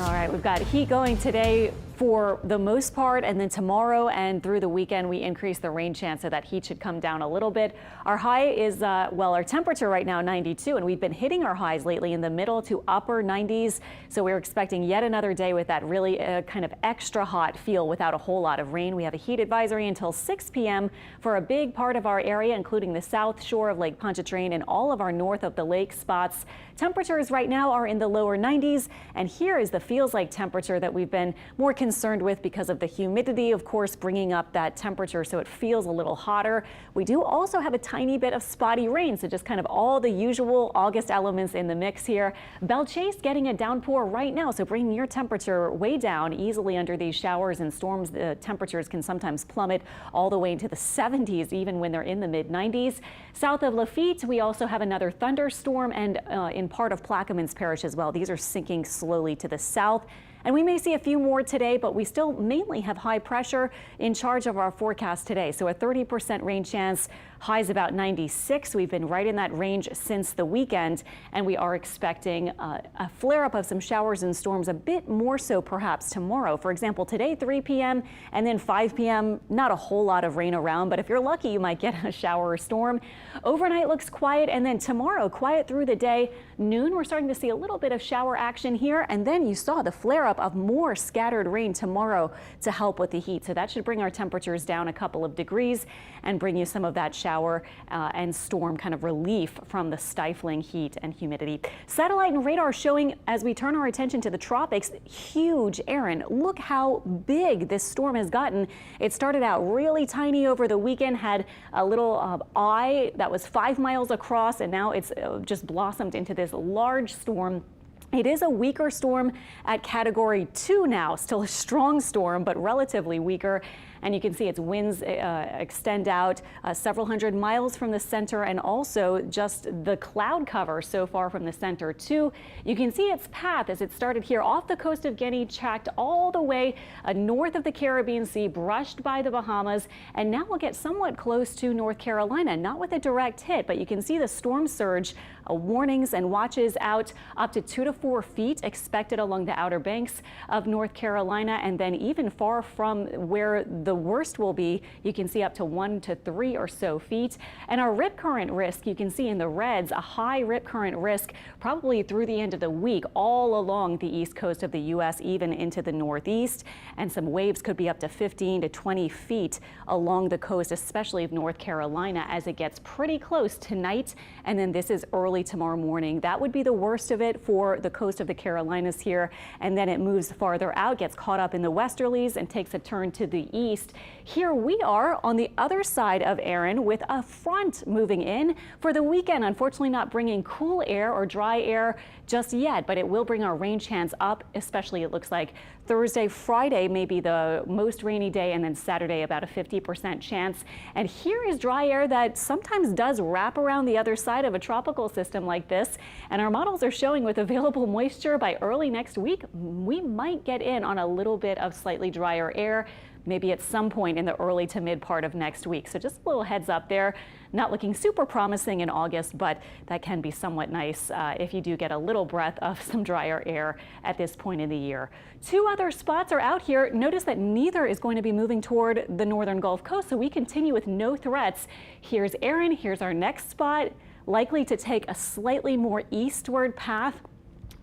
All right, we've got heat going today for the most part, and then tomorrow and through the weekend we increase the rain chance, so that heat should come down a little bit. Our high is, our temperature right now 92, and we've been hitting our highs lately in the middle to upper 90s. So we're expecting yet another day with that really kind of extra hot feel without a whole lot of rain. We have a heat advisory until 6 p.m. for a big part of our area, including the south shore of Lake Pontchartrain and all of our north of the lake spots. Temperatures right now are in the lower 90s, and here is the feels like temperature that we've been more concerned with because of the humidity, of course, bringing up that temperature so it feels a little hotter. We do also have a tiny bit of spotty rain, so just kind of all the usual August elements in the mix here. Belle Chase getting a downpour right now, so bringing your temperature way down easily under these showers and storms. The temperatures can sometimes plummet all the way into the 70s, even when they're in the mid 90s. South of Lafitte, we also have another thunderstorm, and in part of Plaquemines Parish as well. These are sinking slowly to the south. And we may see a few more today, but we still mainly have high pressure in charge of our forecast today. So a 30% rain chance, highs about 96. We've been right in that range since the weekend, and we are expecting a flare-up of some showers and storms, a bit more so perhaps tomorrow. For example, today 3 p.m. and then 5 p.m. Not a whole lot of rain around, but if you're lucky, you might get a shower or storm. Overnight looks quiet, and then tomorrow quiet through the day. Noon, we're starting to see a little bit of shower action here, and then you saw the flare-up of more scattered rain tomorrow to help with the heat. So that should bring our temperatures down a couple of degrees and bring you some of that shower and storm kind of relief from the stifling heat and humidity. Satellite and radar showing, as we turn our attention to the tropics, huge Erin. Look how big this storm has gotten. It started out really tiny over the weekend, had a little eye that was 5 miles across, and now it's just blossomed into this large storm. It is a weaker storm at Category 2 now, still a strong storm, but relatively weaker. And you can see its winds extend out several hundred miles from the center, and also just the cloud cover so far from the center too. You can see its path as it started here off the coast of Guinea, tracked all the way north of the Caribbean Sea, brushed by the Bahamas, and now we'll get somewhat close to North Carolina, not with a direct hit, but you can see the storm surge warnings and watches out up to 2 to 4 feet expected along the outer banks of North Carolina, and then even far from where the worst will be, you can see up to 1 to 3 or so feet. And our rip current risk, you can see in the reds, a high rip current risk probably through the end of the week all along the east coast of the U.S., even into the northeast. And some waves could be up to 15 to 20 feet along the coast, especially of North Carolina, as it gets pretty close tonight. And then this is early tomorrow morning. That would be the worst of it for the coast of the Carolinas here. And then it moves farther out, gets caught up in the westerlies, and takes a turn to the east. Here we are on the other side of Erin with a front moving in for the weekend. Unfortunately, not bringing cool air or dry air just yet, but it will bring our rain chance up, especially it looks like Thursday, Friday may be the most rainy day, and then Saturday about a 50% chance. And here is dry air that sometimes does wrap around the other side of a tropical system like this. And our models are showing with available moisture by early next week, we might get in on a little bit of slightly drier air, maybe at some point in the early to mid part of next week. So just a little heads up there. Not looking super promising in August, but that can be somewhat nice if you do get a little breath of some drier air at this point in the year. 2 other spots are out here. Notice that neither is going to be moving toward the northern Gulf Coast, so we continue with no threats. Here's Erin. Here's our next spot, likely to take a slightly more eastward path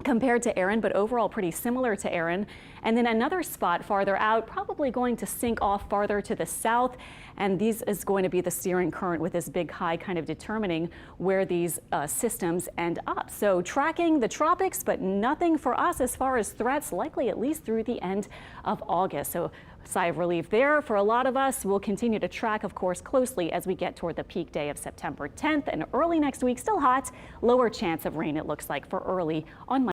compared to Erin, but overall pretty similar to Erin. And then another spot farther out, probably going to sink off farther to the south. And these is going to be the steering current with this big high kind of determining where these systems end up. So tracking the tropics, but nothing for us as far as threats, likely at least through the end of August. So sigh of relief there for a lot of us. We'll continue to track, of course, closely as we get toward the peak day of September 10th, and early next week, still hot, lower chance of rain it looks like for early on Monday.